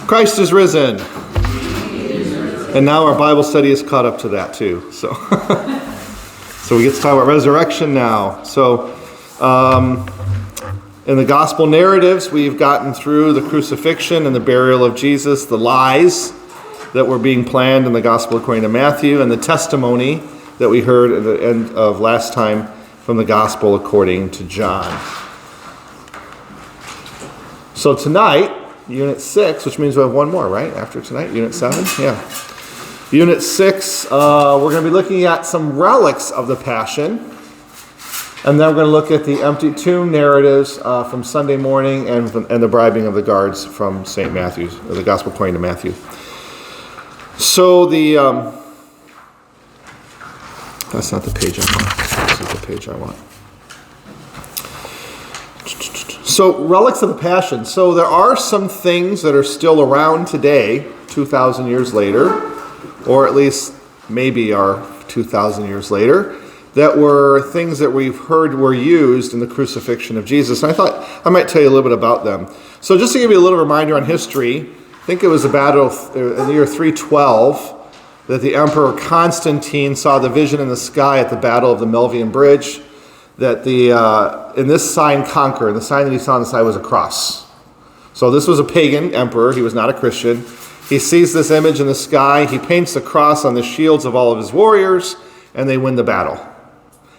Christ is risen. And now our Bible study is caught up to that too. So, so we get to talk about resurrection now. So in the gospel narratives, we've gotten through the crucifixion and the burial of Jesus, the lies that were being planned in the gospel according to Matthew, and the testimony that we heard at the end of last time from the gospel according to John. So tonight, Unit 6, which means we have one more, right? After tonight, Unit 7? Yeah. Unit 6, we're going to be looking at some relics of the Passion. And then we're going to look at the empty tomb narratives from Sunday morning and the bribing of the guards from St. Matthew's, or the Gospel according to Matthew. So that's not the page I want. This is the page I want. So, relics of the Passion. So there are some things that are still around today, 2,000 years later, or at least maybe are 2,000 years later, that were things that we've heard were used in the crucifixion of Jesus. And I thought I might tell you a little bit about them. So just to give you a little reminder on history, I think it was the battle in the year 312 that the Emperor Constantine saw the vision in the sky at the Battle of the Milvian Bridge, that in this sign conquer, and the sign that he saw on the side was a cross. So this was a pagan emperor. He was not a Christian. He sees this image in the sky. He paints the cross on the shields of all of his warriors, and they win the battle.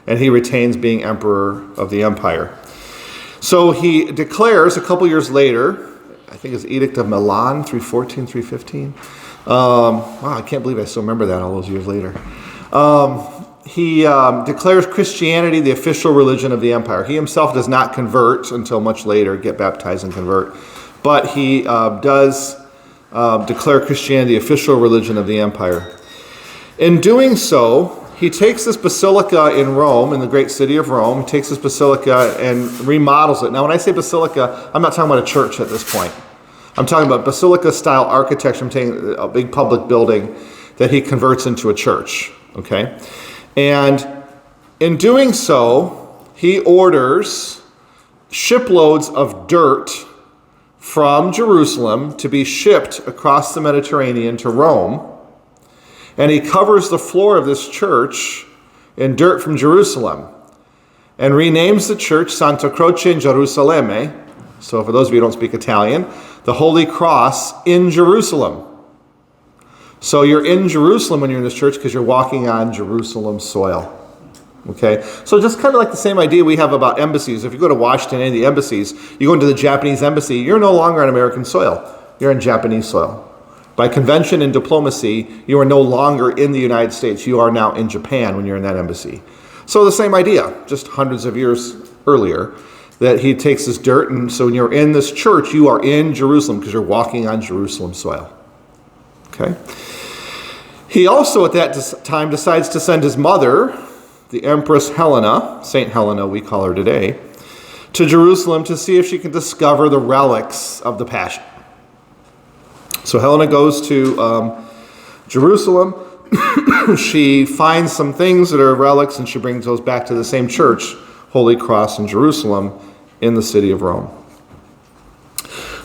And he retains being emperor of the empire. So he declares a couple years later, I think it's Edict of Milan, 314, 315. Wow, I can't believe I still remember that all those years later. He declares Christianity the official religion of the empire. He himself does not convert until much later, get baptized and convert. But he does declare Christianity the official religion of the empire. In doing so, he takes this basilica in Rome, in the great city of Rome, he takes this basilica and remodels it. Now, when I say basilica, I'm not talking about a church at this point. I'm talking about basilica-style architecture. I'm taking a big public building that he converts into a church, okay? And in doing so, he orders shiploads of dirt from Jerusalem to be shipped across the Mediterranean to Rome. And he covers the floor of this church in dirt from Jerusalem and renames the church Santa Croce in Gerusalemme. So for those of you who don't speak Italian, the Holy Cross in Jerusalem. So you're in Jerusalem when you're in this church because you're walking on Jerusalem soil. Okay? So just kind of like the same idea we have about embassies. If you go to Washington, any of the embassies, you go into the Japanese embassy, you're no longer on American soil. You're on Japanese soil. By convention and diplomacy, you are no longer in the United States. You are now in Japan when you're in that embassy. So the same idea, just hundreds of years earlier, that he takes this dirt, and so when you're in this church, you are in Jerusalem because you're walking on Jerusalem soil. Okay? He also at that time decides to send his mother, the Empress Helena, Saint Helena we call her today, to Jerusalem to see if she can discover the relics of the Passion. So Helena goes to Jerusalem. She finds some things that are relics, and she brings those back to the same church, Holy Cross in Jerusalem, in the city of Rome.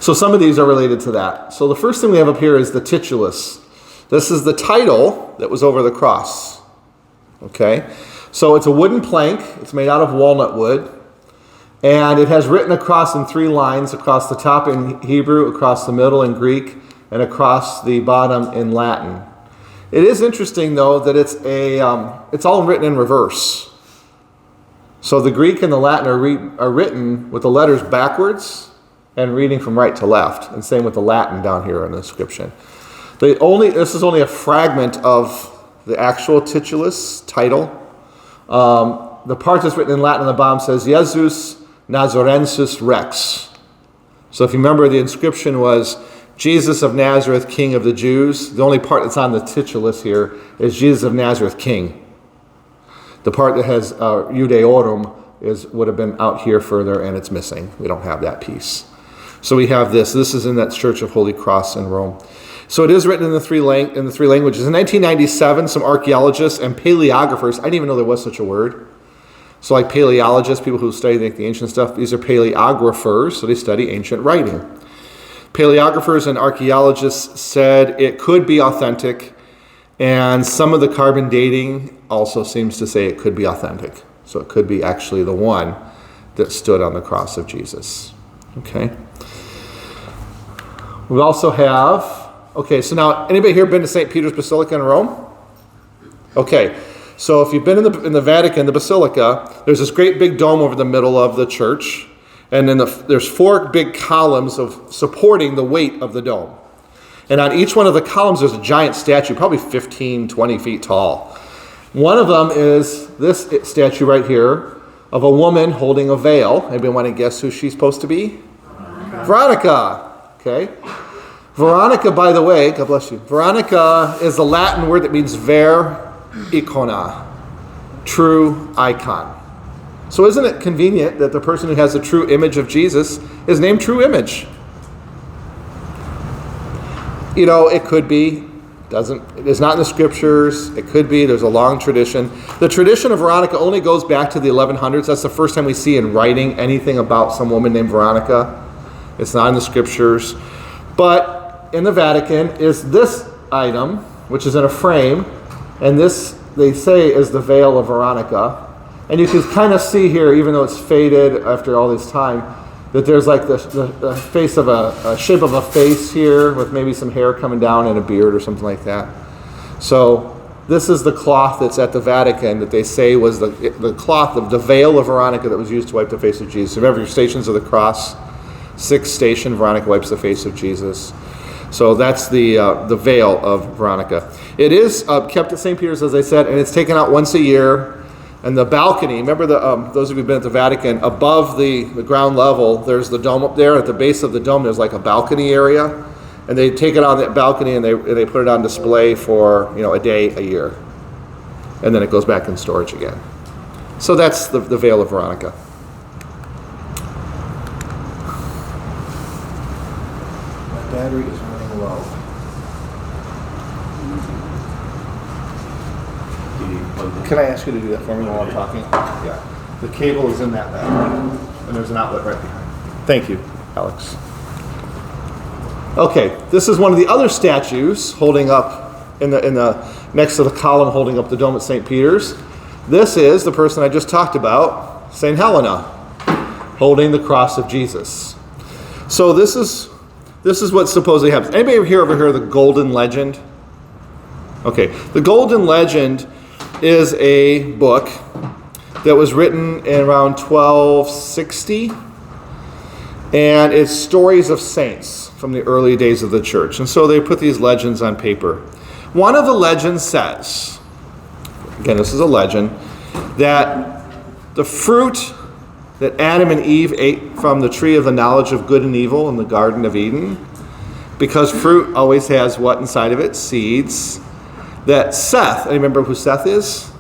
So some of these are related to that. So the first thing we have up here is the titulus. This is the title that was over the cross. Okay? So it's a wooden plank. It's made out of walnut wood. And it has written across in 3 lines, across the top in Hebrew, across the middle in Greek, and across the bottom in Latin. It is interesting, though, that it's all written in reverse. So the Greek and the Latin are written with the letters backwards and reading from right to left, and same with the Latin down here in the inscription. This is only a fragment of the actual titulus title. The part that's written in Latin on the bottom says, Jesus Nazarensis Rex. So if you remember, the inscription was, Jesus of Nazareth, King of the Jews. The only part that's on the titulus here is Jesus of Nazareth, King. The part that has Judeorum would have been out here further, and it's missing. We don't have that piece. So we have this. This is in that Church of Holy Cross in Rome. So it is written in the three languages. In 1997, some archaeologists and paleographers, I didn't even know there was such a word. So like paleologists, people who study the ancient stuff, these are paleographers, so they study ancient writing. Paleographers and archaeologists said it could be authentic, and some of the carbon dating also seems to say it could be authentic. So it could be actually the one that stood on the cross of Jesus. Okay. We also have, okay, so now, anybody here been to St. Peter's Basilica in Rome? Okay, so if you've been in the Vatican, the Basilica, there's this great big dome over the middle of the church, and then there's 4 big columns of supporting the weight of the dome. And on each one of the columns, there's a giant statue, probably 15, 20 feet tall. One of them is this statue right here of a woman holding a veil. Anybody want to guess who she's supposed to be? Veronica. Okay. Veronica, by the way, God bless you. Veronica is the Latin word that means ver icona, true icon. So isn't it convenient that the person who has a true image of Jesus is named True Image? You know, it could be, it is not in the scriptures, it could be, there's a long tradition. The tradition of Veronica only goes back to the 1100s. That's the first time we see in writing anything about some woman named Veronica. It's not in the scriptures. But in the Vatican is this item, which is in a frame, and this, they say, is the veil of Veronica. And you can kind of see here, even though it's faded after all this time, that there's like the face of a shape of a face here with maybe some hair coming down and a beard or something like that. So this is the cloth that's at the Vatican that they say was the cloth of the veil of Veronica that was used to wipe the face of Jesus. Remember your Stations of the Cross, 6th station, Veronica wipes the face of Jesus. So that's the veil of Veronica. It is kept at St. Peter's, as I said, and it's taken out once a year. And the balcony, remember those of you who've been at the Vatican, above the ground level, there's the dome up there. At the base of the dome, there's like a balcony area. And they take it on that balcony and they put it on display for a day, a year. And then it goes back in storage again. So that's the veil of Veronica. My battery is running low. Can I ask you to do that for me while I'm talking? Yeah. The cable is in that battery, and there's an outlet right behind. Thank you, Alex. Okay, this is one of the other statues holding up in the next to the column holding up the dome at St. Peter's. This is the person I just talked about, St. Helena, holding the cross of Jesus. So this is what supposedly happens. Anybody here ever hear of the Golden Legend? Okay, the Golden Legend is a book that was written in around 1260, and it's stories of saints from the early days of the church. And so they put these legends on paper. One of the legends says, again, this is a legend, that the fruit that Adam and Eve ate from the tree of the knowledge of good and evil in the Garden of Eden, because fruit always has what inside of it? Seeds. That Seth, and remember who Seth is?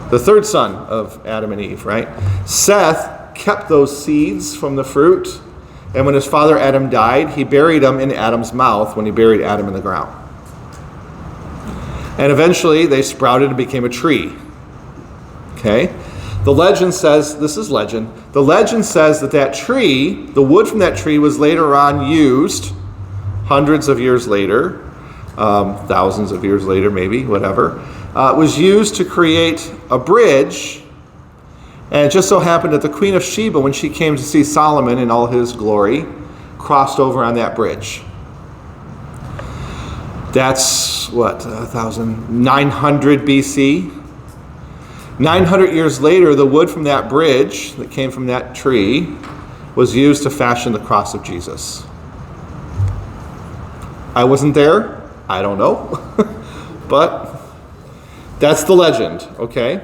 The third son of Adam and Eve, right? Seth kept those seeds from the fruit, and when his father Adam died, he buried them in Adam's mouth when he buried Adam in the ground. And eventually they sprouted and became a tree. Okay? The legend says, this is legend, the legend says that tree, the wood from that tree was later on used, hundreds of years later, thousands of years later maybe, whatever, was used to create a bridge. And it just so happened that the Queen of Sheba, when she came to see Solomon in all his glory, crossed over on that bridge. That's, 900 BC? 900 years later, the wood from that bridge that came from that tree was used to fashion the cross of Jesus. I wasn't there. I don't know. But that's the legend, okay?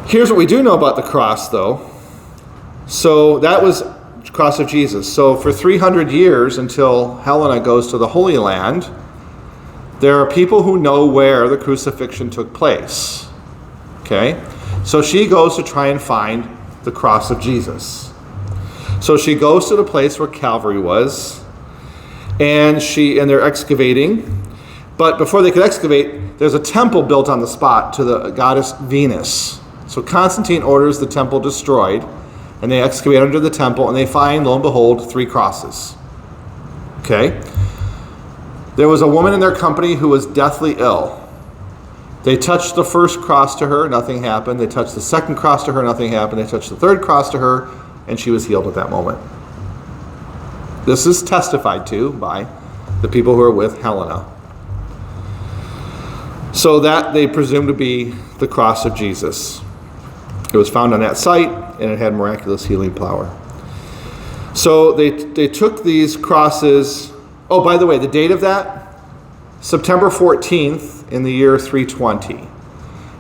Here's what we do know about the cross, though. So that was the cross of Jesus. So for 300 years, until Helena goes to the Holy Land, there are people who know where the crucifixion took place. Okay? So she goes to try and find the cross of Jesus. So she goes to the place where Calvary was, and they're excavating. But before they could excavate, there's a temple built on the spot to the goddess Venus. So Constantine orders the temple destroyed, and they excavate under the temple, and they find, lo and behold, 3 crosses. Okay? There was a woman in their company who was deathly ill. They touched the first cross to her, nothing happened. They touched the second cross to her, nothing happened. They touched the third cross to her, and she was healed at that moment. This is testified to by the people who are with Helena. So that they presume to be the cross of Jesus. It was found on that site, and it had miraculous healing power. So they took these crosses. Oh, by the way, the date of that? September 14th in the year 320.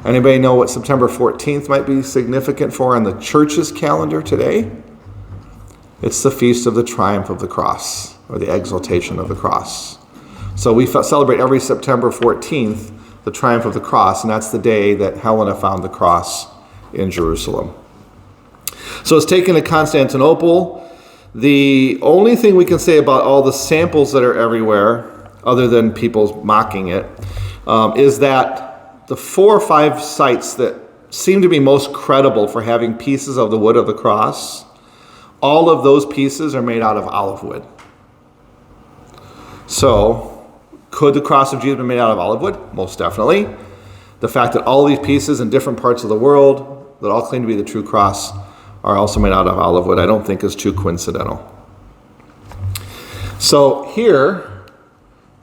Anybody know what September 14th might be significant for on the church's calendar today? It's the Feast of the Triumph of the Cross, or the Exaltation of the Cross. So we celebrate every September 14th the Triumph of the Cross, and that's the day that Helena found the cross in Jerusalem. So it's taken to Constantinople. The only thing we can say about all the samples that are everywhere, other than people mocking it, is that the 4 or 5 sites that seem to be most credible for having pieces of the wood of the cross, all of those pieces are made out of olive wood. So, could the cross of Jesus be made out of olive wood? Most definitely. The fact that all these pieces in different parts of the world that all claim to be the true cross are also made out of olive wood, I don't think is too coincidental. So here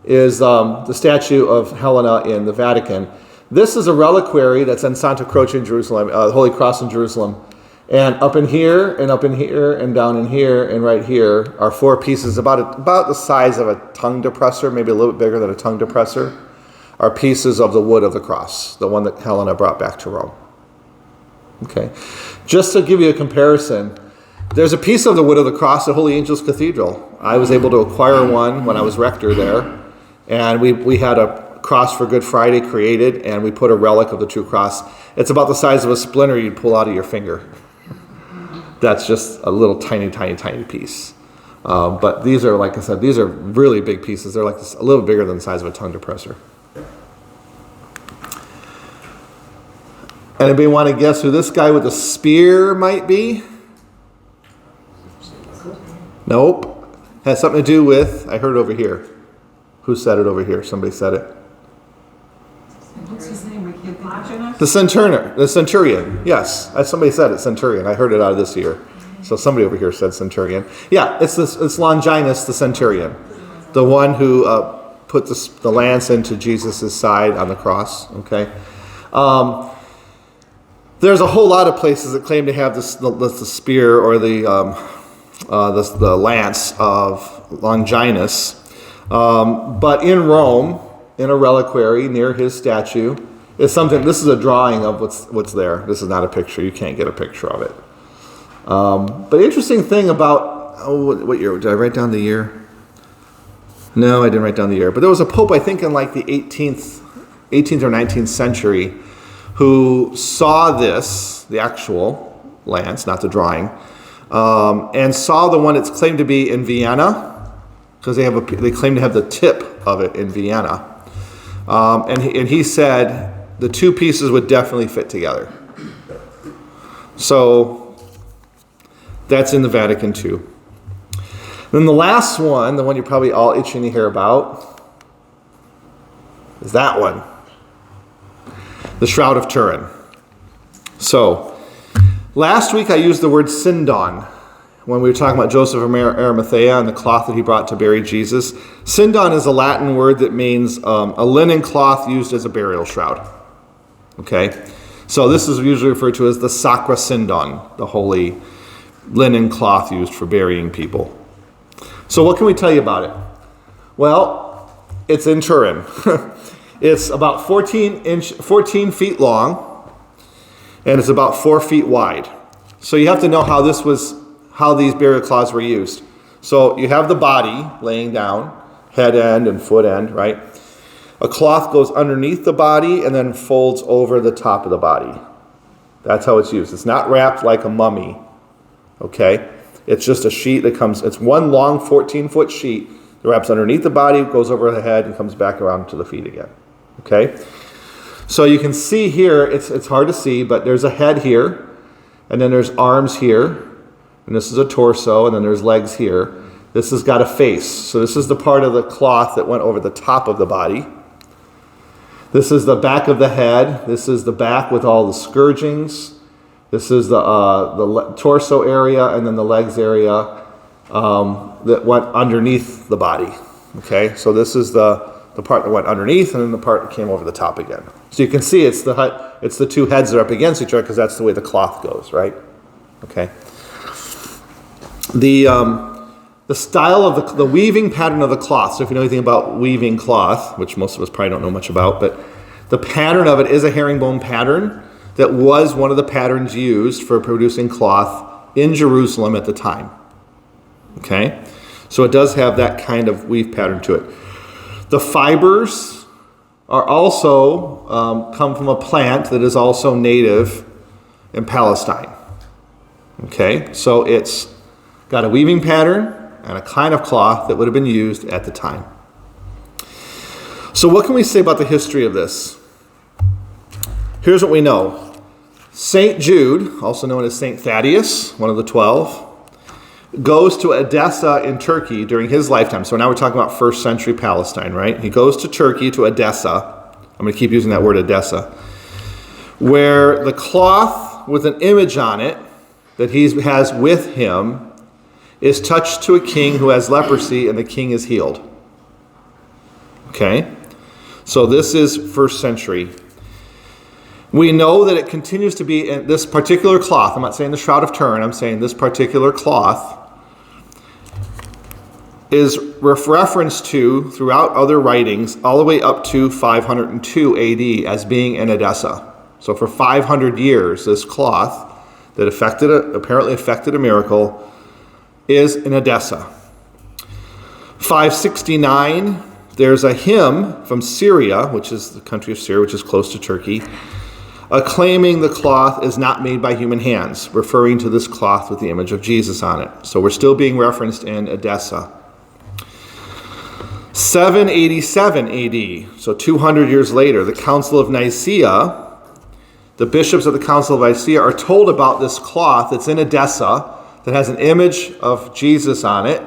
is the statue of Helena in the Vatican. This is a reliquary that's in Santa Croce in Jerusalem, the Holy Cross in Jerusalem. And up in here, and up in here, and down in here, and right here are 4 pieces about the size of a tongue depressor, maybe a little bit bigger than a tongue depressor, are pieces of the wood of the cross, the one that Helena brought back to Rome. Okay, just to give you a comparison, there's a piece of the wood of the cross at Holy Angels Cathedral. I was able to acquire one when I was rector there. And we had a cross for Good Friday created, and we put a relic of the true cross. It's about the size of a splinter you'd pull out of your finger. That's just a little tiny, tiny, tiny piece. But these are, like I said, these are really big pieces. They're like a little bigger than the size of a tongue depressor. Anybody want to guess who this guy with the spear might be? Nope. Has something to do with, I heard it over here. Who said it over here? Somebody said it. What's his name? The centurion. Yes, somebody said it, centurion. I heard it out of this ear. So somebody over here said centurion. Yeah, it's Longinus the centurion, the one who put the lance into Jesus' side on the cross. Okay. There's a whole lot of places that claim to have the spear or the lance of Longinus. But in Rome, in a reliquary near his statue, is something. This is a drawing of what's there. This is not a picture. You can't get a picture of it. But the interesting thing about what year did I write down the year? No, I didn't write down the year. But there was a pope, I think, in like the 18th or 19th century, who saw this, the actual lance, not the drawing, and saw the one that's claimed to be in Vienna. Because they claim to have the tip of it in Vienna. And he said the 2 pieces would definitely fit together. So that's in the Vatican too. Then the last one, the one you're probably all itching to hear about, is that one. The Shroud of Turin. So last week I used the word Seton when we were talking about Joseph of Arimathea and the cloth that he brought to bury Jesus. Seton is a Latin word that means a linen cloth used as a burial shroud. Okay? So this is usually referred to as the Sacra Seton, the holy linen cloth used for burying people. So what can we tell you about it? Well, it's in Turin. It's about 14 feet long, and it's about 4 feet wide. So you have to know how these burial cloths were used. So you have the body laying down, head end and foot end, right? A cloth goes underneath the body and then folds over the top of the body. That's how it's used. It's not wrapped like a mummy, okay? It's just a sheet that comes, it's one long 14-foot sheet that wraps underneath the body, goes over the head, and comes back around to the feet again, okay? So you can see here, it's hard to see, but there's a head here, and then there's arms here, and this is a torso, and then there's legs here. This has got a face. So this is the part of the cloth that went over the top of the body. This is the back of the head. This is the back with all the scourgings. This is the torso area, and then the legs area that went underneath the body. Okay, so this is the part that went underneath, and then the part that came over the top again. So you can see it's the two heads that are up against each other because that's the way the cloth goes, right? Okay. The style of the weaving pattern of the cloth. So if you know anything about weaving cloth, which most of us probably don't know much about, but the pattern of it is a herringbone pattern that was one of the patterns used for producing cloth in Jerusalem at the time. Okay? So it does have that kind of weave pattern to it. The fibers are also come from a plant that is also native in Palestine. Okay? So it's got a weaving pattern and a kind of cloth that would have been used at the time. So what can we say about the history of this? Here's what we know. St. Jude, also known as St. Thaddeus, one of the 12, goes to Edessa in Turkey during his lifetime. So now we're talking about first century Palestine, right? He goes to Turkey, to Edessa. I'm going to keep using that word, Edessa, where the cloth with an image on it that he has with him is touched to a king who has leprosy, and the king is healed. Okay? So this is first century. We know that it continues to be in this particular cloth. I'm not saying the Shroud of Turin. I'm saying this particular cloth is referenced to throughout other writings all the way up to 502 AD as being in Edessa. So for 500 years, this cloth that apparently affected a miracle is in Edessa. 569, there's a hymn from Syria, which is the country of Syria, which is close to Turkey, acclaiming the cloth is not made by human hands, referring to this cloth with the image of Jesus on it. So we're still being referenced in Edessa. 787 AD, so 200 years later, the Council of Nicaea, the bishops of the Council of Nicaea are told about this cloth that's in Edessa that has an image of Jesus on it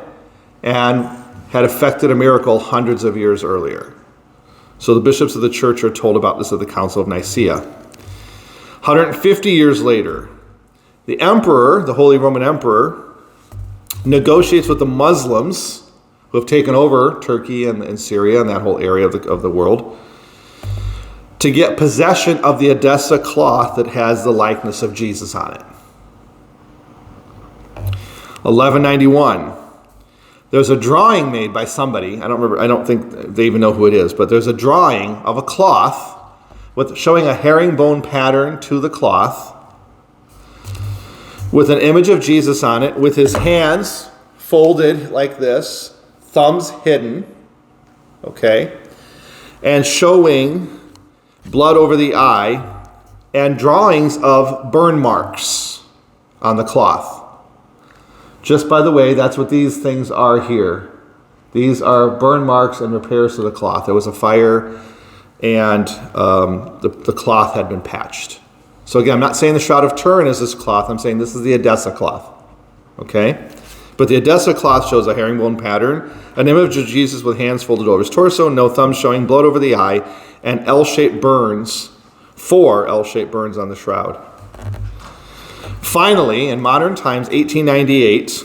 and had effected a miracle hundreds of years earlier. So the bishops of the church are told about this at the Council of Nicaea. 150 years later, the emperor, the Holy Roman Emperor, negotiates with the Muslims who have taken over Turkey and Syria and that whole area of the world to get possession of the Edessa cloth that has the likeness of Jesus on it. 1191. There's a drawing made by somebody. I don't think they even know who it is, but there's a drawing of a cloth showing a herringbone pattern to the cloth with an image of Jesus on it, with his hands folded like this, thumbs hidden, okay, and showing blood over the eye and drawings of burn marks on the cloth. Just by the way, that's what these things are here. These are burn marks and repairs to the cloth. There was a fire and the cloth had been patched. So again, I'm not saying the Shroud of Turin is this cloth. I'm saying this is the Edessa cloth. Okay? But the Edessa cloth shows a herringbone pattern, an image of Jesus with hands folded over his torso, no thumbs showing, blood over the eye, and L-shaped burns, 4 L-shaped burns on the shroud. Finally, in modern times, 1898,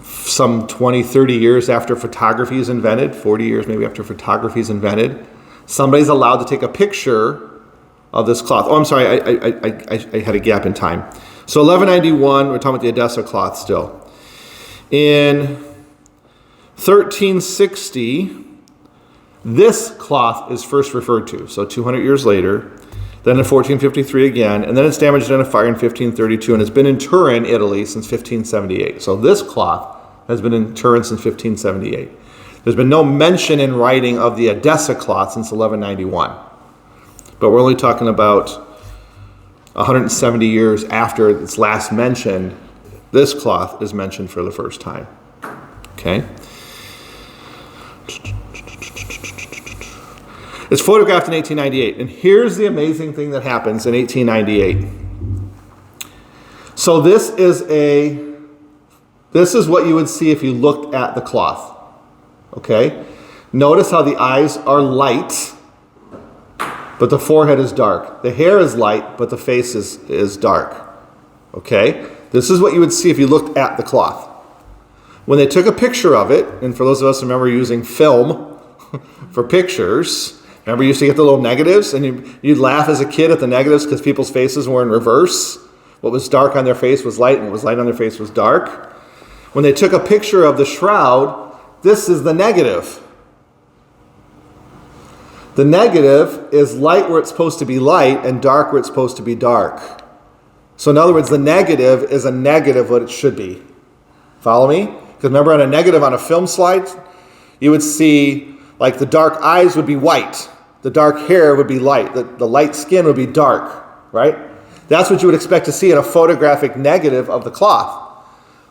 some 20, 30 years after photography is invented, 40 years maybe after photography is invented, somebody's allowed to take a picture of this cloth. Oh, I'm sorry, I had a gap in time. So 1191, we're talking about the Edessa cloth still. In 1360, this cloth is first referred to, so 200 years later. Then in 1453 again, and then it's damaged in a fire in 1532, and it's been in Turin, Italy, since 1578. So this cloth has been in Turin since 1578. There's been no mention in writing of the Edessa cloth since 1191. But we're only talking about 170 years after it's last mentioned, this cloth is mentioned for the first time. Okay? It's photographed in 1898. And here's the amazing thing that happens in 1898. So this is what you would see if you looked at the cloth. Okay? Notice how the eyes are light, but the forehead is dark. The hair is light, but the face is dark. Okay? This is what you would see if you looked at the cloth. When they took a picture of it, and for those of us who remember using film for pictures, remember you used to get the little negatives, and you'd laugh as a kid at the negatives because people's faces were in reverse. What was dark on their face was light, and what was light on their face was dark. When they took a picture of the shroud, this is the negative. The negative is light where it's supposed to be light and dark where it's supposed to be dark. So in other words, the negative is a negative what it should be. Follow me? Because remember on a negative on a film slide, you would see like the dark eyes would be white. The dark hair would be light. The light skin would be dark, right? That's what you would expect to see in a photographic negative of the cloth.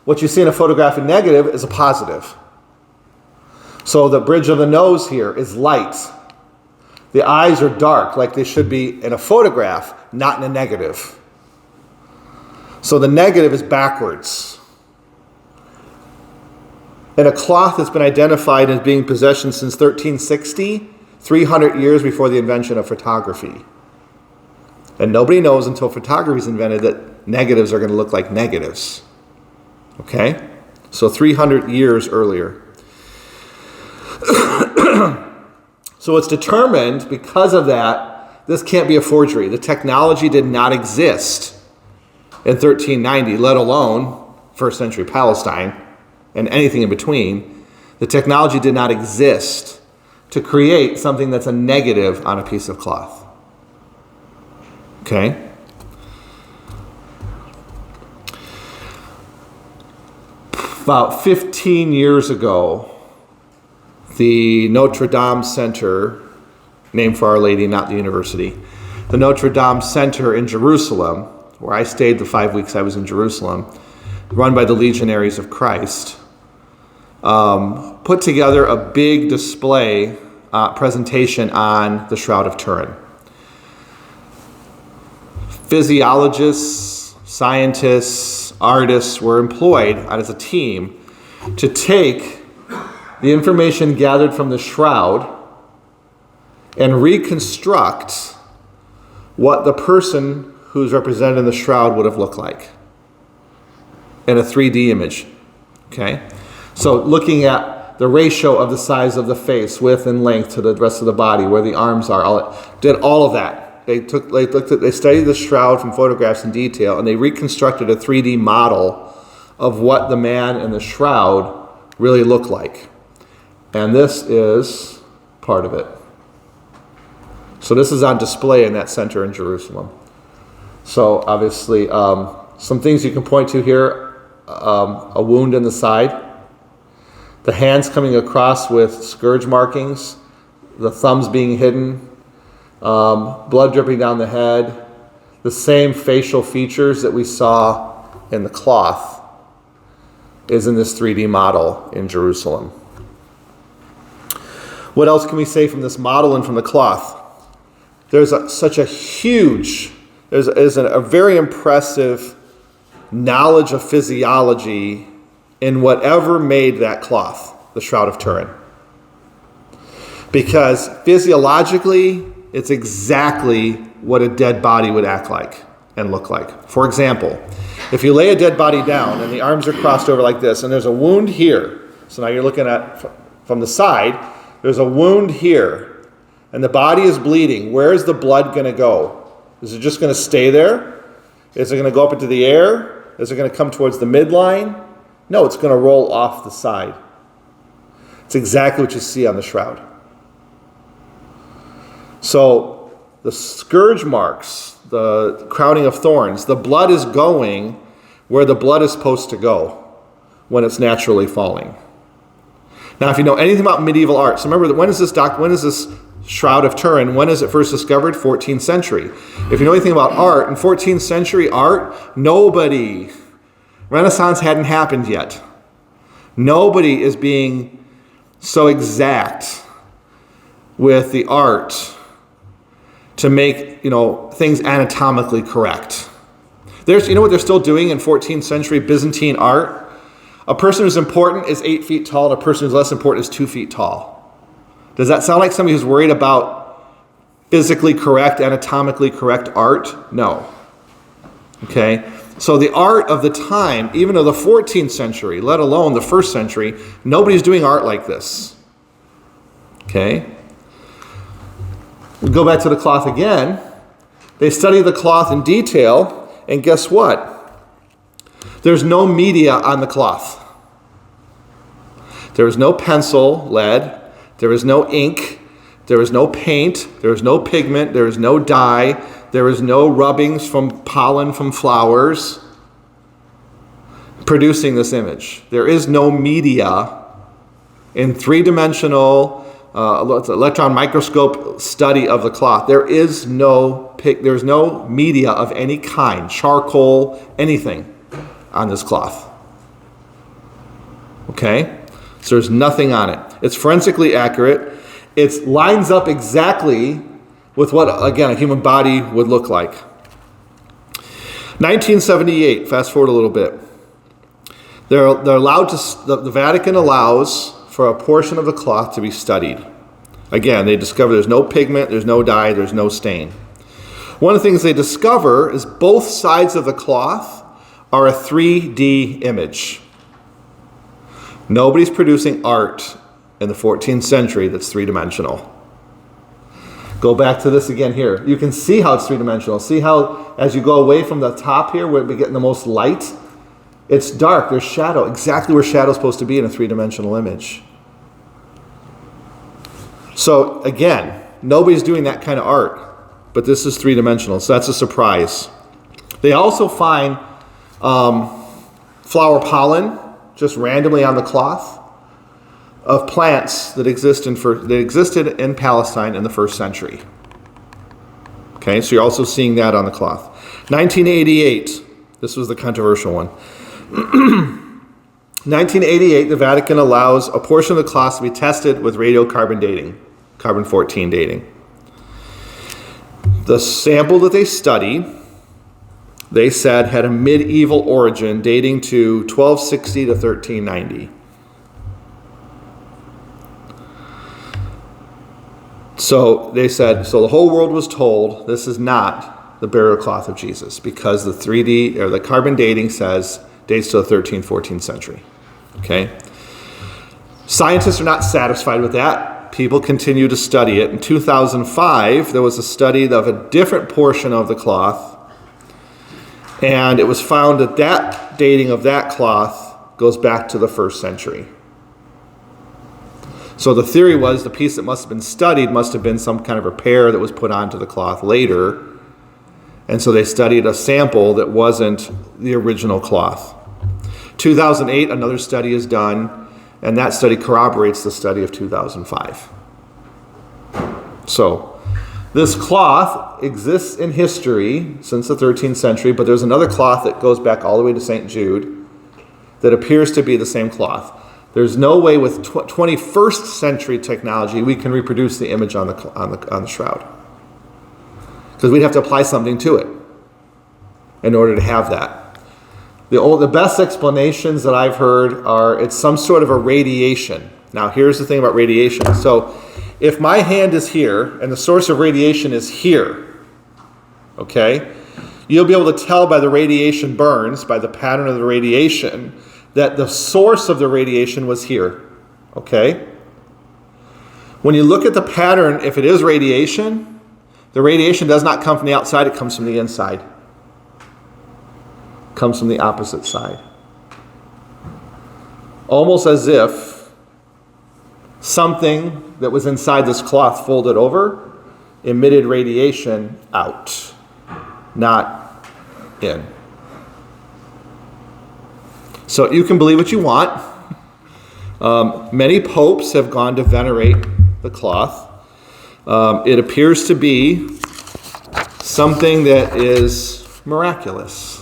What you see in a photographic negative is a positive. So the bridge of the nose here is light. The eyes are dark, like they should be in a photograph, not in a negative. So the negative is backwards. And a cloth that's been identified as being possessed since 1360, 300 years before the invention of photography. And nobody knows until photography is invented that negatives are going to look like negatives. Okay? So 300 years earlier. So it's determined, because of that, this can't be a forgery. The technology did not exist in 1390, let alone first century Palestine and anything in between. The technology did not exist to create something that's a negative on a piece of cloth. Okay? About 15 years ago, the Notre Dame Center, named for Our Lady, not the university, the Notre Dame Center in Jerusalem, where I stayed the 5 weeks I was in Jerusalem, run by the Legionaries of Christ, put together a big display presentation on the Shroud of Turin. Physiologists, scientists, artists were employed as a team to take the information gathered from the shroud and reconstruct what the person who's represented in the shroud would have looked like in a 3D image. Okay? So looking at the ratio of the size of the face, width and length to the rest of the body, where the arms are, did all of that. They studied the shroud from photographs in detail, and they reconstructed a 3D model of what the man in the shroud really looked like. And this is part of it. So this is on display in that center in Jerusalem. So obviously, some things you can point to here, a wound in the side, the hands coming across with scourge markings, the thumbs being hidden, blood dripping down the head, the same facial features that we saw in the cloth is in this 3D model in Jerusalem. What else can we say from this model and from the cloth? There's such a huge, there's a very impressive knowledge of physiology in whatever made that cloth, the Shroud of Turin. Because physiologically, it's exactly what a dead body would act like and look like. For example, if you lay a dead body down and the arms are crossed over like this, and there's a wound here, so now you're looking at from the side, there's a wound here, and the body is bleeding. Where is the blood going to go? Is it just going to stay there? Is it going to go up into the air? Is it going to come towards the midline? No, it's going to roll off the side. It's exactly what you see on the shroud. So the scourge marks, the crowning of thorns, the blood is going where the blood is supposed to go when it's naturally falling. Now, if you know anything about medieval art, so remember, when is this Shroud of Turin, when is it first discovered? 14th century. If you know anything about art, in 14th century art, Renaissance hadn't happened yet. Nobody is being so exact with the art to make, things anatomically correct. You know what they're still doing in 14th century Byzantine art? A person who's important is 8 feet tall, and a person who's less important is 2 feet tall. Does that sound like somebody who's worried about physically correct, anatomically correct art? No. Okay? So the art of the time, even of the 14th century, let alone the 1st century, nobody's doing art like this. Okay? We go back to the cloth again. They study the cloth in detail, and guess what? There's no media on the cloth. There is no pencil, lead. There is no ink. There is no paint. There is no pigment. There is no dye. There is no rubbings from pollen from flowers producing this image. There is no media in three-dimensional electron microscope study of the cloth. There's no media of any kind, charcoal, anything on this cloth. Okay? So there's nothing on it. It's forensically accurate. It lines up exactly with what, again, a human body would look like. 1978, fast forward a little bit. They're allowed to, the Vatican allows for a portion of the cloth to be studied. Again, they discover there's no pigment, there's no dye, there's no stain. One of the things they discover is both sides of the cloth are a 3D image. Nobody's producing art in the 14th century that's three-dimensional. Go back to this again here. You can see how it's three-dimensional. See how as you go away from the top here where we're getting the most light, it's dark. There's shadow, exactly where shadow's supposed to be in a three-dimensional image. So again, nobody's doing that kind of art, but this is three-dimensional, so that's a surprise. They also find flower pollen just randomly on the cloth of plants that existed in Palestine in the 1st century. Okay, so you're also seeing that on the cloth. 1988, this was the controversial one. 1988, the Vatican allows a portion of the cloth to be tested with radiocarbon dating, carbon-14 dating. The sample that they studied, they said, had a medieval origin dating to 1260 to 1390. So they said, so the whole world was told this is not the burial cloth of Jesus because the 3D or the carbon dating dates to the 13th, 14th century. Okay? Scientists are not satisfied with that. People continue to study it. In 2005, there was a study of a different portion of the cloth, and it was found that that dating of that cloth goes back to the 1st century. So the theory was the piece that must have been studied must have been some kind of repair that was put onto the cloth later. And so they studied a sample that wasn't the original cloth. 2008, another study is done, and that study corroborates the study of 2005. So this cloth exists in history since the 13th century, but there's another cloth that goes back all the way to St. Jude that appears to be the same cloth. There's no way with 21st century technology we can reproduce the image on the shroud, because we'd have to apply something to it in order to have that. The best explanations that I've heard are it's some sort of a radiation. Now here's the thing about radiation. So if my hand is here and the source of radiation is here, okay, you'll be able to tell by the radiation burns, by the pattern of the radiation, that the source of the radiation was here, okay? When you look at the pattern, if it is radiation, the radiation does not come from the outside, it comes from the inside. It comes from the opposite side. Almost as if something that was inside this cloth folded over emitted radiation out, not in. So you can believe what you want. Many popes have gone to venerate the cloth. It appears to be something that is miraculous.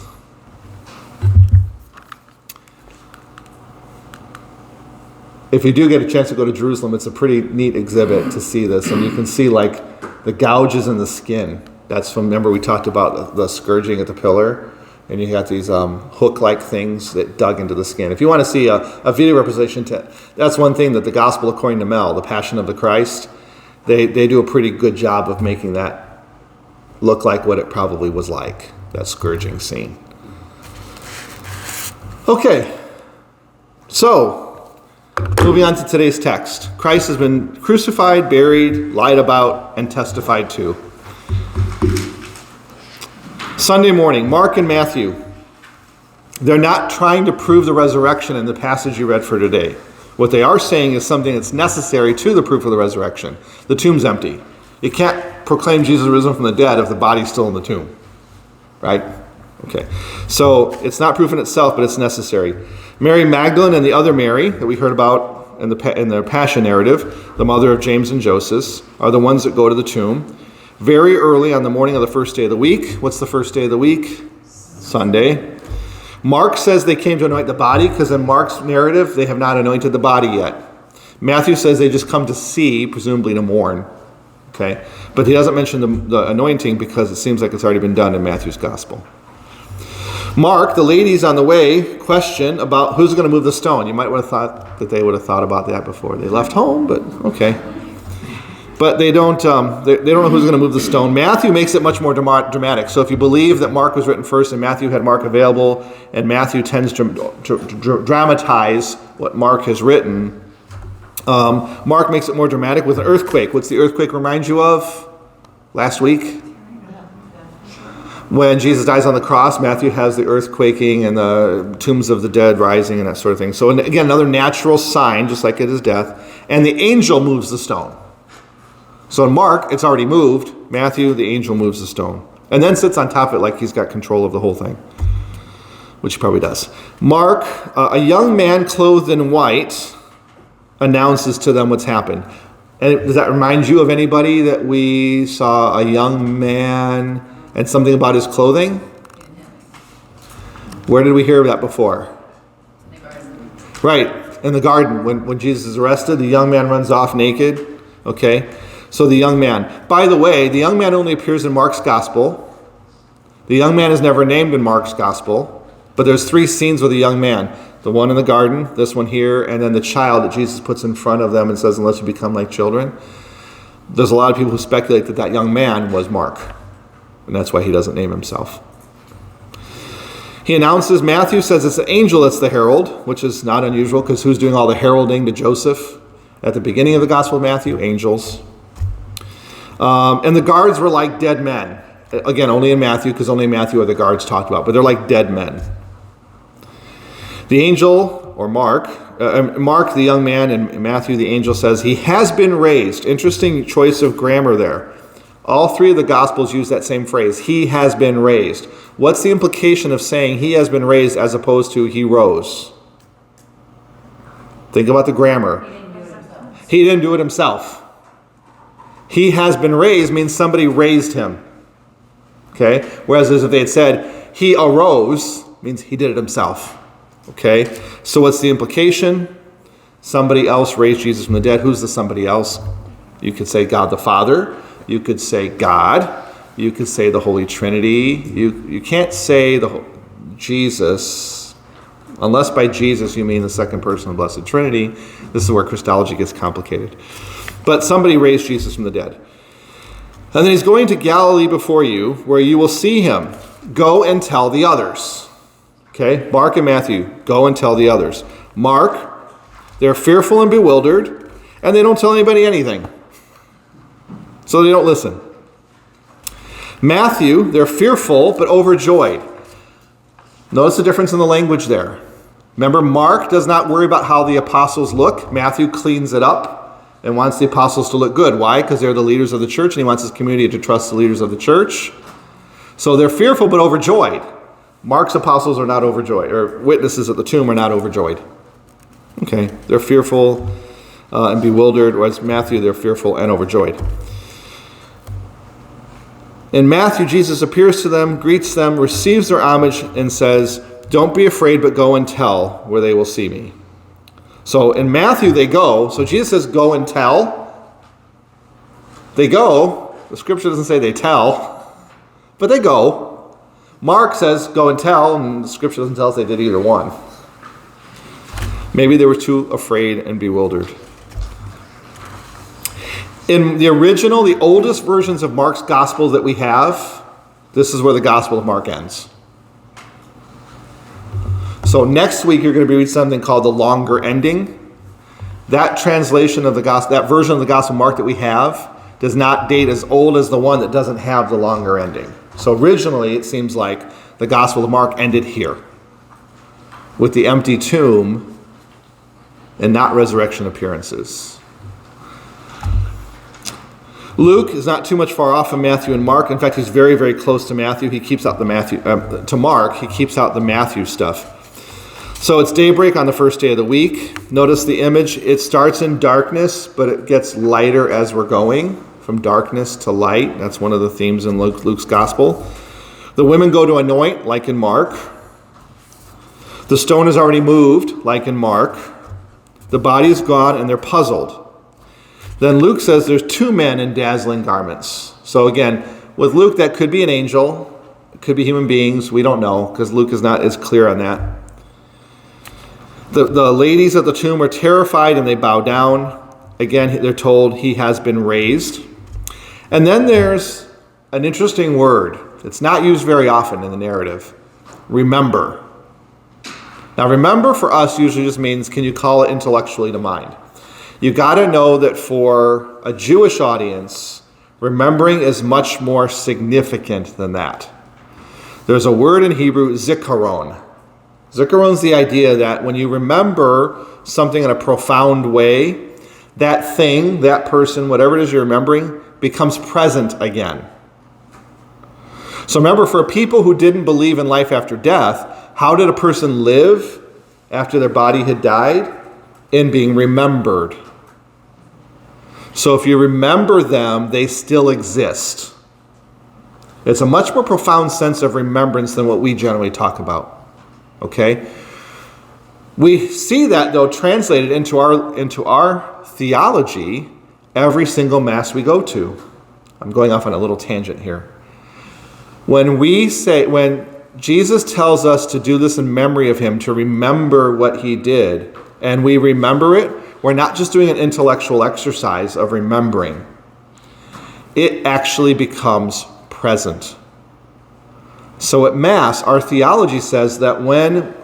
If you do get a chance to go to Jerusalem, it's a pretty neat exhibit to see this. And you can see like the gouges in the skin. That's from, remember we talked about the scourging at the pillar? And you got these hook-like things that dug into the skin. If you want to see a video representation, that's one thing that the Gospel according to Mel, the Passion of the Christ, they do a pretty good job of making that look like what it probably was like, that scourging scene. Okay, so moving on to today's text. Christ has been crucified, buried, lied about, and testified to. Sunday morning, Mark and Matthew, they're not trying to prove the resurrection in the passage you read for today. What they are saying is something that's necessary to the proof of the resurrection. The tomb's empty. You can't proclaim Jesus risen from the dead if the body's still in the tomb. Right? Okay. So it's not proof in itself, but it's necessary. Mary Magdalene and the other Mary that we heard about in the Passion narrative, the mother of James and Joseph, are the ones that go to the tomb. Very early on the morning of the first day of the week. What's the first day of the week? Sunday. Mark says they came to anoint the body because in Mark's narrative, they have not anointed the body yet. Matthew says they just come to see, presumably to mourn. Okay, but he doesn't mention the anointing because it seems like it's already been done in Matthew's gospel. Mark, the ladies on the way, question about who's going to move the stone. You might have thought that they would have thought about that before they left home, but okay. But they don't know who's going to move the stone. Matthew makes it much more dramatic. So if you believe that Mark was written first and Matthew had Mark available, and Matthew tends to dramatize what Mark has written, Mark makes it more dramatic with an earthquake. What's the earthquake remind you of? Last week? When Jesus dies on the cross, Matthew has the earth quaking and the tombs of the dead rising and that sort of thing. So again, another natural sign, just like at his death. And the angel moves the stone. So in Mark, it's already moved. Matthew, the angel moves the stone. And then sits on top of it like he's got control of the whole thing. Which he probably does. Mark, a young man clothed in white, announces to them what's happened. And does that remind you of anybody that we saw a young man and something about his clothing? Where did we hear that before? In the garden. Right, in the garden. When Jesus is arrested, the young man runs off naked. Okay, so the young man. By the way, the young man only appears in Mark's gospel. The young man is never named in Mark's gospel. But there's 3 scenes with the young man. The one in the garden, this one here, and then the child that Jesus puts in front of them and says, unless you become like children. There's a lot of people who speculate that that young man was Mark. And that's why he doesn't name himself. He announces, Matthew says it's the angel that's the herald, which is not unusual because who's doing all the heralding to Joseph? At the beginning of the Gospel of Matthew, angels. And the guards were like dead men. Again, only in Matthew, because only in Matthew are the guards talked about, but they're like dead men. The angel, or Mark, the young man, and Matthew, the angel, says he has been raised. Interesting choice of grammar there. All 3 of the Gospels use that same phrase, he has been raised. What's the implication of saying he has been raised as opposed to he rose? Think about the grammar. He didn't do it himself. He has been raised means somebody raised him. Okay? Whereas if they had said he arose, means he did it himself. Okay? So what's the implication? Somebody else raised Jesus from the dead. Who's the somebody else? You could say God the Father. You could say God. You could say the Holy Trinity. You can't say Jesus, unless by Jesus you mean the second person of the Blessed Trinity. This is where Christology gets complicated. But somebody raised Jesus from the dead. And then he's going to Galilee before you, where you will see him. Go and tell the others. Okay, Mark and Matthew, go and tell the others. Mark, they're fearful and bewildered, and they don't tell anybody anything. So they don't listen. Matthew, they're fearful but overjoyed. Notice the difference in the language there. Remember, Mark does not worry about how the apostles look. Matthew cleans it up and wants the apostles to look good. Why? Because they're the leaders of the church, and he wants his community to trust the leaders of the church. So they're fearful but overjoyed. Mark's apostles are not overjoyed, or witnesses at the tomb are not overjoyed. Okay, they're fearful and bewildered, whereas Matthew, they're fearful and overjoyed. In Matthew, Jesus appears to them, greets them, receives their homage, and says, don't be afraid, but go and tell where they will see me. So in Matthew, they go. So Jesus says, go and tell. They go. The scripture doesn't say they tell, but they go. Mark says, go and tell, and the scripture doesn't tell us they did either one. Maybe they were too afraid and bewildered. In the original, the oldest versions of Mark's gospel that we have, this is where the Gospel of Mark ends. So next week you're going to be reading something called the longer ending. That translation of the gospel, that version of the Gospel of Mark that we have, does not date as old as the one that doesn't have the longer ending. So originally it seems like the Gospel of Mark ended here, with the empty tomb and not resurrection appearances. Luke is not too much far off from Matthew and Mark. In fact, he's very, very close to Matthew. He keeps out to Mark. He keeps out the Matthew stuff. So it's daybreak on the first day of the week. Notice the image. It starts in darkness, but it gets lighter as we're going, from darkness to light. That's one of the themes in Luke's gospel. The women go to anoint, like in Mark. The stone is already moved, like in Mark. The body is gone, and they're puzzled. Then Luke says there's two men in dazzling garments. So again, with Luke, that could be an angel. It could be human beings. We don't know, because Luke is not as clear on that. The ladies at the tomb are terrified, and they bow down. Again, they're told he has been raised. And then there's an interesting word. It's not used very often in the narrative. Remember. Now, remember for us usually just means, can you call it intellectually to mind? You got to know that for a Jewish audience, remembering is much more significant than that. There's a word in Hebrew, zikaron. Zikaron is the idea that when you remember something in a profound way, that thing, that person, whatever it is you're remembering, becomes present again. So remember, for people who didn't believe in life after death, how did a person live after their body had died? In being remembered. So if you remember them, they still exist. It's a much more profound sense of remembrance than what we generally talk about. Okay? We see that, though, translated into our theology every single Mass we go to. I'm going off on a little tangent here. When Jesus tells us to do this in memory of him, to remember what he did, and we remember it, we're not just doing an intellectual exercise of remembering. It actually becomes present. So at Mass, our theology says that when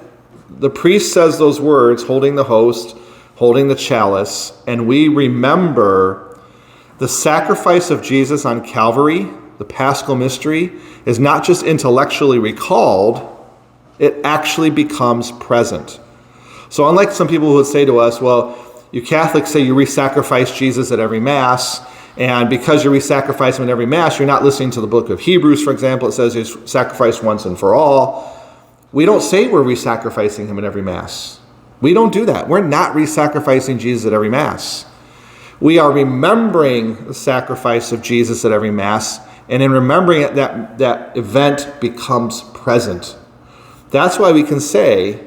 the priest says those words, holding the host, holding the chalice, and we remember the sacrifice of Jesus on Calvary, the Paschal mystery, is not just intellectually recalled, it actually becomes present. So unlike some people who would say to us, well, you Catholics say you re-sacrifice Jesus at every Mass, and because you re-sacrifice him in every Mass, you're not listening to the book of Hebrews, for example. It says he's sacrificed once and for all. We don't say we're re-sacrificing him in every Mass. We don't do that. We're not re-sacrificing Jesus at every Mass. We are remembering the sacrifice of Jesus at every Mass, and in remembering it, that event becomes present. That's why we can say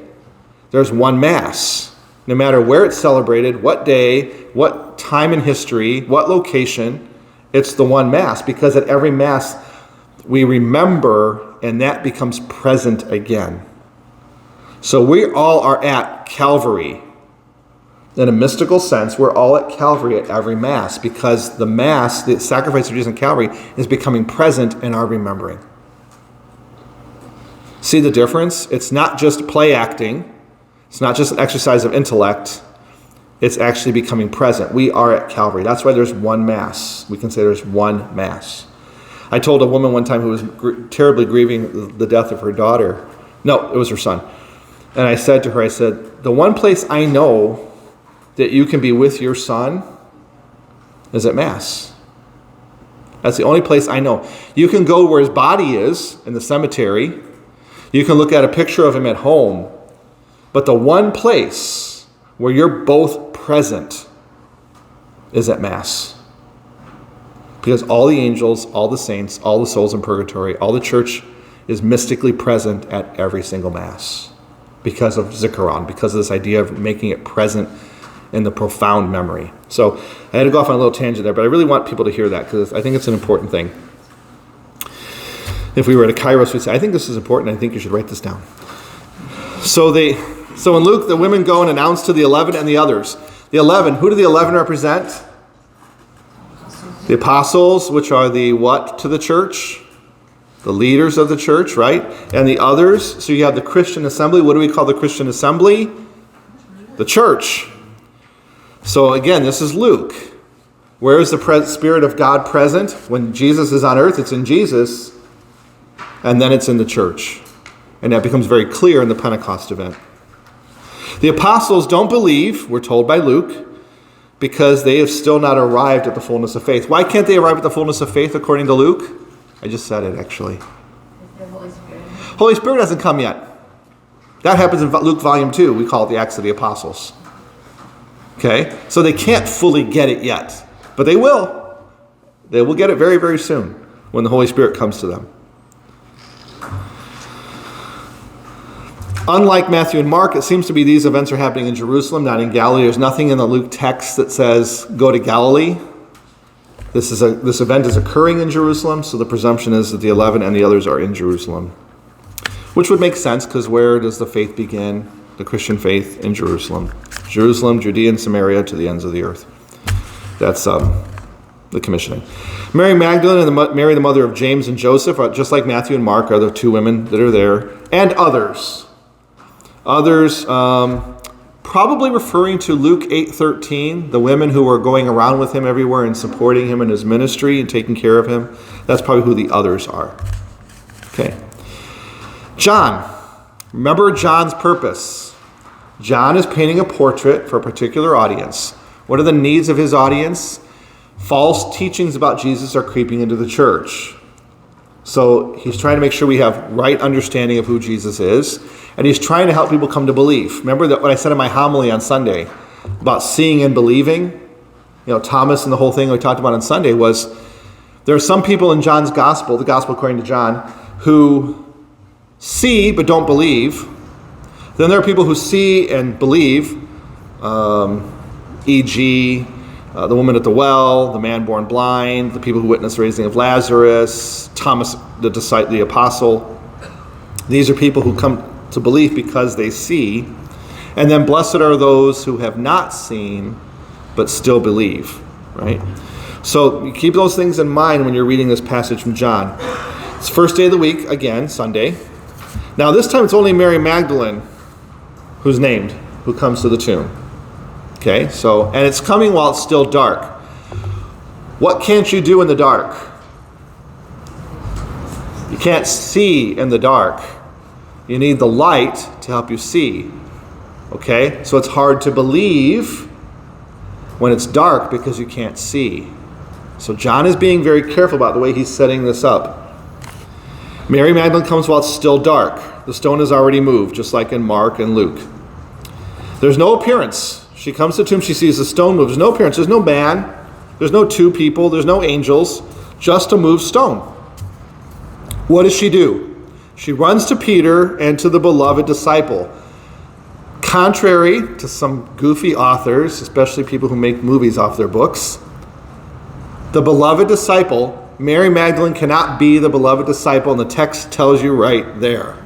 there's one Mass. No matter where it's celebrated, what day, what time in history, what location, it's the one Mass. Because at every Mass, we remember, and that becomes present again. So we all are at Calvary. In a mystical sense, we're all at Calvary at every Mass, because the Mass, the sacrifice of Jesus on Calvary, is becoming present in our remembering. See the difference? It's not just play acting. It's not just an exercise of intellect. It's actually becoming present. We are at Calvary. That's why there's one Mass. We can say there's one Mass. I told a woman one time who was terribly grieving the death of her daughter. No, it was her son. And I said to her, the one place I know that you can be with your son is at Mass. That's the only place I know. You can go where his body is, in the cemetery. You can look at a picture of him at home. But the one place where you're both present is at Mass. Because all the angels, all the saints, all the souls in purgatory, all the church is mystically present at every single Mass. Because of Zikaron, because of this idea of making it present in the profound memory. So I had to go off on a little tangent there, but I really want people to hear that because I think it's an important thing. If we were at a Kairos, we'd say, I think this is important. I think you should write this down. So in Luke, the women go and announce to the 11 and the others. The 11, who do the 11 represent? The apostles, which are the what to the church? The leaders of the church, right? And the others, so you have the Christian assembly. What do we call the Christian assembly? The church. So again, this is Luke. Where is the Spirit of God present? When Jesus is on earth, it's in Jesus, and then it's in the church. And that becomes very clear in the Pentecost event. The apostles don't believe, we're told by Luke, because they have still not arrived at the fullness of faith. Why can't they arrive at the fullness of faith according to Luke? I just said it, actually. The Holy Spirit. Holy Spirit hasn't come yet. That happens in Luke volume 2. We call it the Acts of the Apostles. Okay? So they can't fully get it yet. But they will. They will get it very, very soon when the Holy Spirit comes to them. Unlike Matthew and Mark, it seems to be these events are happening in Jerusalem, not in Galilee. There's nothing in the Luke text that says, go to Galilee. This event is occurring in Jerusalem, so the presumption is that the 11 and the others are in Jerusalem. Which would make sense, because where does the faith begin? The Christian faith in Jerusalem. Jerusalem, Judea, and Samaria to the ends of the earth. That's the commissioning. Mary Magdalene and Mary, the mother of James and Joseph, just like Matthew and Mark, are the two women that are there. And others. Others, probably referring to Luke 8:13, the women who were going around with him everywhere and supporting him in his ministry and taking care of him. That's probably who the others are. Okay. John. Remember John's purpose. John is painting a portrait for a particular audience. What are the needs of his audience? False teachings about Jesus are creeping into the church. So he's trying to make sure we have right understanding of who Jesus is. And he's trying to help people come to belief. Remember that what I said in my homily on Sunday about seeing and believing? Thomas and the whole thing we talked about on Sunday was there are some people in John's gospel, the gospel according to John, who see but don't believe. Then there are people who see and believe, e.g., the woman at the well, the man born blind, the people who witnessed the raising of Lazarus, Thomas, the apostle. These are people who come to belief because they see. And then blessed are those who have not seen but still believe. Right? So you keep those things in mind when you're reading this passage from John. It's first day of the week, again, Sunday. Now this time it's only Mary Magdalene who's named, who comes to the tomb. Okay, and it's coming while it's still dark. What can't you do in the dark? You can't see in the dark. You need the light to help you see. Okay, so it's hard to believe when it's dark because you can't see. So John is being very careful about the way he's setting this up. Mary Magdalene comes while it's still dark. The stone is already moved, just like in Mark and Luke. There's no appearance. She comes to the tomb, she sees the stone move. There's no appearance. There's no man. There's no two people. There's no angels. Just a moved stone. What does she do? She runs to Peter and to the beloved disciple. Contrary to some goofy authors, especially people who make movies off their books, the beloved disciple, Mary Magdalene cannot be the beloved disciple, and the text tells you right there.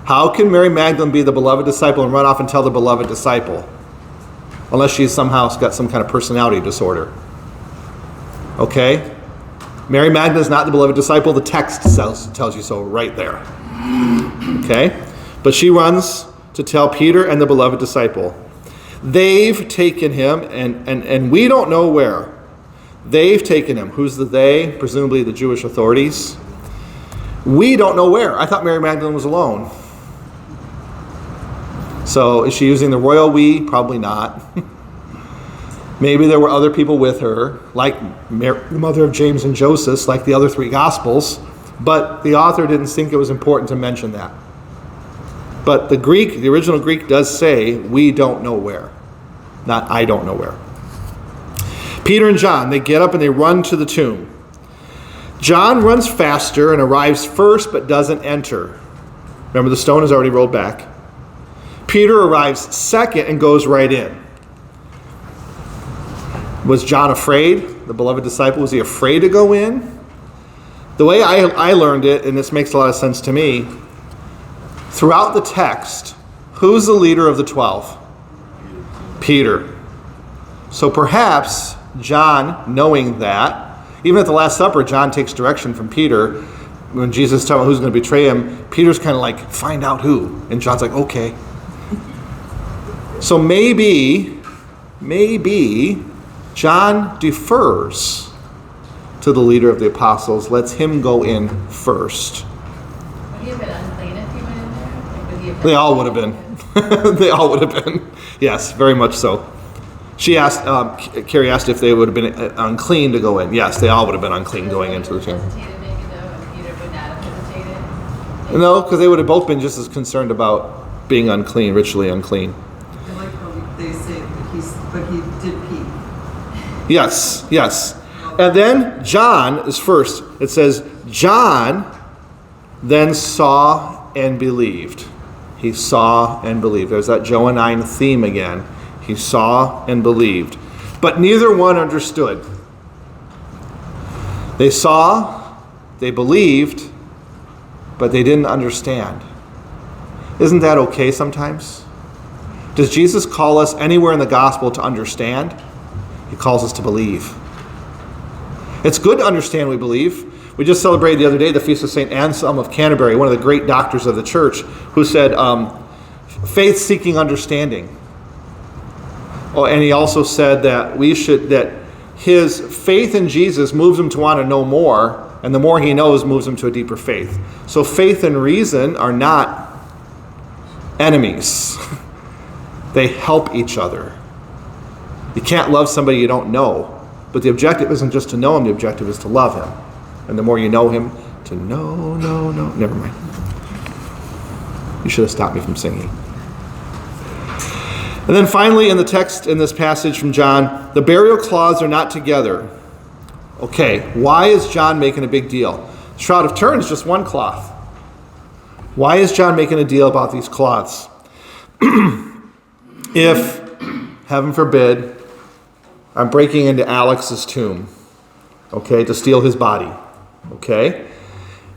How can Mary Magdalene be the beloved disciple and run off and tell the beloved disciple? Unless she's somehow got some kind of personality disorder. Okay? Mary Magdalene is not the beloved disciple. The text tells you so right there. Okay? But she runs to tell Peter and the beloved disciple. They've taken him, and we don't know where. They've taken him. Who's the they? Presumably the Jewish authorities. We don't know where. I thought Mary Magdalene was alone. So is she using the royal we? Probably not. Maybe there were other people with her, like Mary, the mother of James and Joseph, like the other three Gospels. But the author didn't think it was important to mention that. But the original Greek does say, we don't know where. Not I don't know where. Peter and John, they get up and they run to the tomb. John runs faster and arrives first but doesn't enter. Remember, the stone is already rolled back. Peter arrives second and goes right in. Was John afraid? The beloved disciple, was he afraid to go in? The way I learned it, and this makes a lot of sense to me, throughout the text, who's the leader of the 12? Peter. So perhaps John, knowing that, even at the Last Supper, John takes direction from Peter. When Jesus is telling him who's going to betray him, Peter's kind of like, find out who. And John's like, okay. So maybe John defers to the leader of the apostles, lets him go in first. Would he have been unclean if he went in there? Like, would he have They all would have been. They all would have been. Yes, very much so. She asked, Carrie asked if they would have been unclean to go in. Yes, they all would have been unclean going into the tomb. Hesitated maybe though, and Peter would not have hesitated. No, because they would have both been just as concerned about being unclean, ritually unclean. I like how they say but he did pee. Yes, yes. And then John is first. It says, John then saw and believed. He saw and believed. There's that Johannine theme again. He saw and believed. But neither one understood. They saw, they believed, but they didn't understand. Isn't that okay sometimes? Does Jesus call us anywhere in the gospel to understand? He calls us to believe. It's good to understand we believe. We just celebrated the other day the feast of St. Anselm of Canterbury, one of the great doctors of the church, who said, faith-seeking understanding. Oh, and he also said that that his faith in Jesus moves him to want to know more, and the more he knows moves him to a deeper faith. So faith and reason are not enemies. They help each other. You can't love somebody you don't know. But the objective isn't just to know him, the objective is to love him. And the more you know him, to know. Never mind. You should have stopped me from singing. And then finally in the text, in this passage from John, the burial cloths are not together. Okay, why is John making a big deal? Shroud of Turin is just one cloth. Why is John making a deal about these cloths? If, heaven forbid, I'm breaking into Alex's tomb, okay, to steal his body, okay?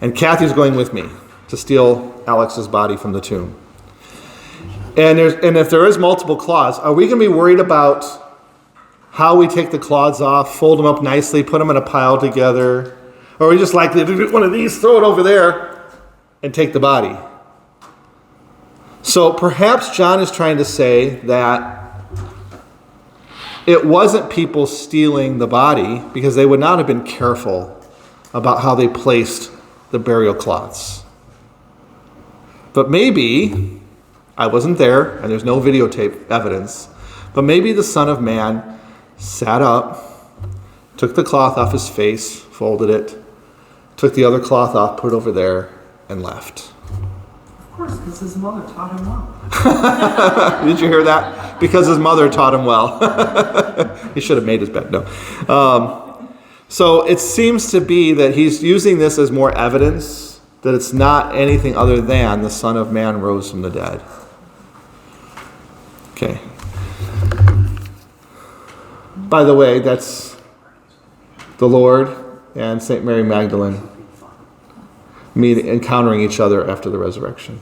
And Kathy's going with me to steal Alex's body from the tomb. And if there is multiple cloths, are we going to be worried about how we take the cloths off, fold them up nicely, put them in a pile together? Or are we just likely to do one of these, throw it over there, and take the body? So perhaps John is trying to say that it wasn't people stealing the body because they would not have been careful about how they placed the burial cloths. But maybe, I wasn't there, and there's no videotape evidence, but maybe the Son of Man sat up, took the cloth off his face, folded it, took the other cloth off, put it over there, and left. Of course, because his mother taught him well. Did you hear that? Because his mother taught him well. He should have made his bed. No. So it seems to be that he's using this as more evidence that it's not anything other than the Son of Man rose from the dead. Okay. By the way, that's the Lord and St. Mary Magdalene encountering each other after the resurrection.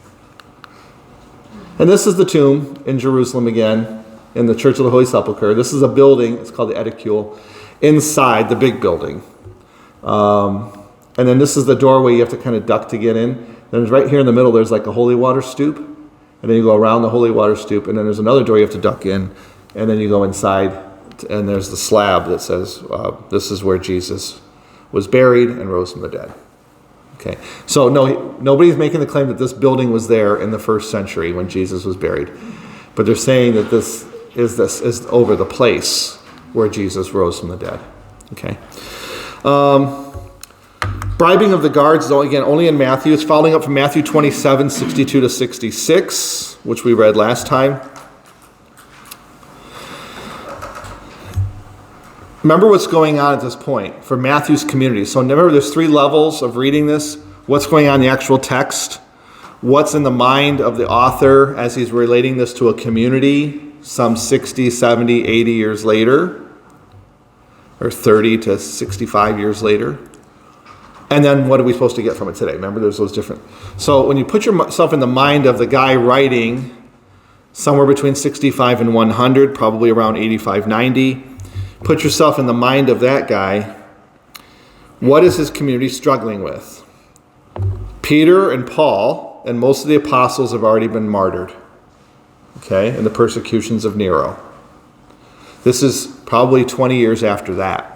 And this is the tomb in Jerusalem again, in the Church of the Holy Sepulchre. This is a building, it's called the Edicule, inside the big building. And then this is the doorway you have to kind of duck to get in. Then right here in the middle, there's like a holy water stoop. And then you go around the holy water stoop, and then there's another door you have to duck in. And then you go inside, and there's the slab that says, this is where Jesus was buried and rose from the dead. Okay, so nobody's making the claim that this building was there in the first century when Jesus was buried. But they're saying that this is over the place where Jesus rose from the dead. Okay. Bribing of the guards, though, again, only in Matthew. It's following up from Matthew 27, 62 to 66, which we read last time. Remember what's going on at this point for Matthew's community. So remember, there's 3 levels of reading this. What's going on in the actual text? What's in the mind of the author as he's relating this to a community some 60, 70, 80 years later, or 30 to 65 years later. And then what are we supposed to get from it today? Remember, there's those different. So when you put yourself in the mind of the guy writing somewhere between 65 and 100, probably around 85, 90, put yourself in the mind of that guy. What is his community struggling with? Peter and Paul and most of the apostles have already been martyred, okay, in the persecutions of Nero. This is probably 20 years after that.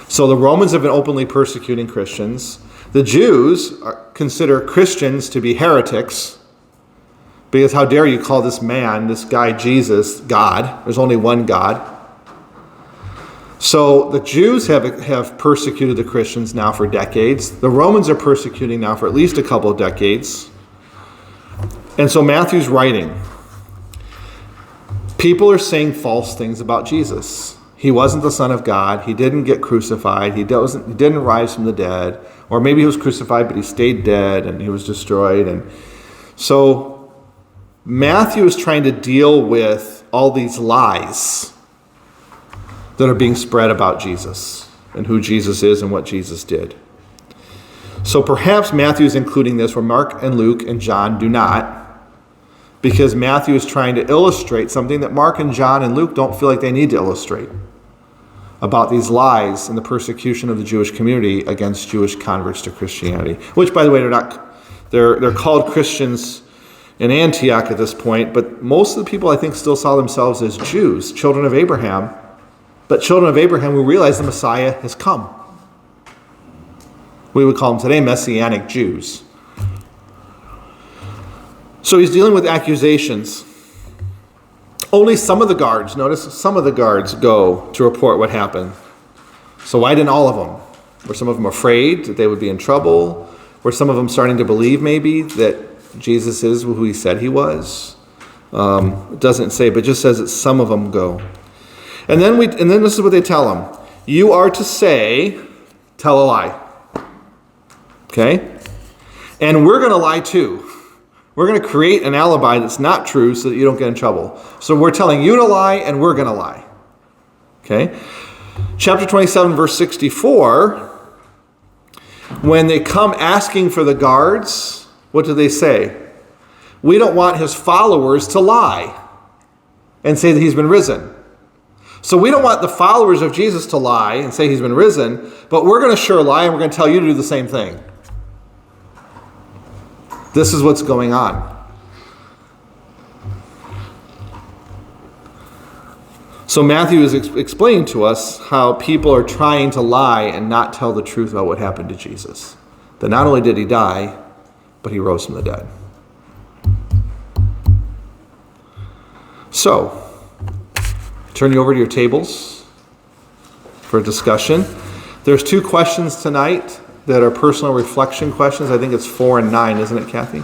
So the Romans have been openly persecuting Christians. The Jews consider Christians to be heretics, because how dare you call this man, this guy Jesus, God? There's only one God. So the Jews have persecuted the Christians now for decades. The Romans are persecuting now for at least a couple of decades. And so Matthew's writing. People are saying false things about Jesus. He wasn't the Son of God. He didn't get crucified. He didn't rise from the dead. Or maybe he was crucified, but he stayed dead and he was destroyed. And so Matthew is trying to deal with all these lies that are being spread about Jesus and who Jesus is and what Jesus did. So perhaps Matthew is including this where Mark and Luke and John do not, because Matthew is trying to illustrate something that Mark and John and Luke don't feel like they need to illustrate about these lies and the persecution of the Jewish community against Jewish converts to Christianity. Which, by the way, they're called Christians in Antioch at this point, but most of the people I think still saw themselves as Jews, children of Abraham, but children of Abraham who realize the Messiah has come. We would call them today Messianic Jews. So he's dealing with accusations. Only some of the guards, notice some of the guards go to report what happened. So why didn't all of them? Were some of them afraid that they would be in trouble? Were some of them starting to believe maybe that Jesus is who he said he was? It doesn't say, but it just says that some of them go. And then this is what they tell him. You are to say, tell a lie. Okay? And we're going to lie too. We're going to create an alibi that's not true so that you don't get in trouble. So we're telling you to lie and we're going to lie. Okay? Chapter 27, verse 64. When they come asking for the guards, what do they say? We don't want his followers to lie and say that he's been risen. So we don't want the followers of Jesus to lie and say he's been risen, but we're going to sure lie and we're going to tell you to do the same thing. This is what's going on. So Matthew is explaining to us how people are trying to lie and not tell the truth about what happened to Jesus. That not only did he die, but he rose from the dead. So, turn you over to your tables for a discussion. There's 2 questions tonight that are personal reflection questions. I think it's 4 and 9, isn't it, Kathy?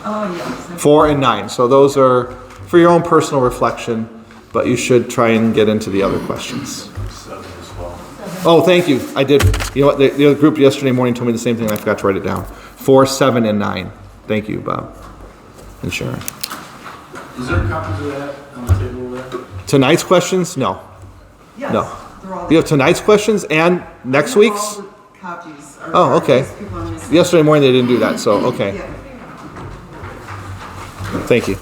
Oh, yes. 4 and 9. So those are for your own personal reflection, but you should try and get into the other questions. 7 as well. Oh, thank you. I did. You know what? The other group yesterday morning told me the same thing. I forgot to write it down. 4, 7, and 9. Thank you, Bob and Sharon. Is there copies of that on the table there? Tonight's questions? No. Yes. No. They're all You have tonight's questions and next week's? All the copies are Oh, okay. people on this- Yesterday morning they didn't do that, so okay. Yeah. Thank you.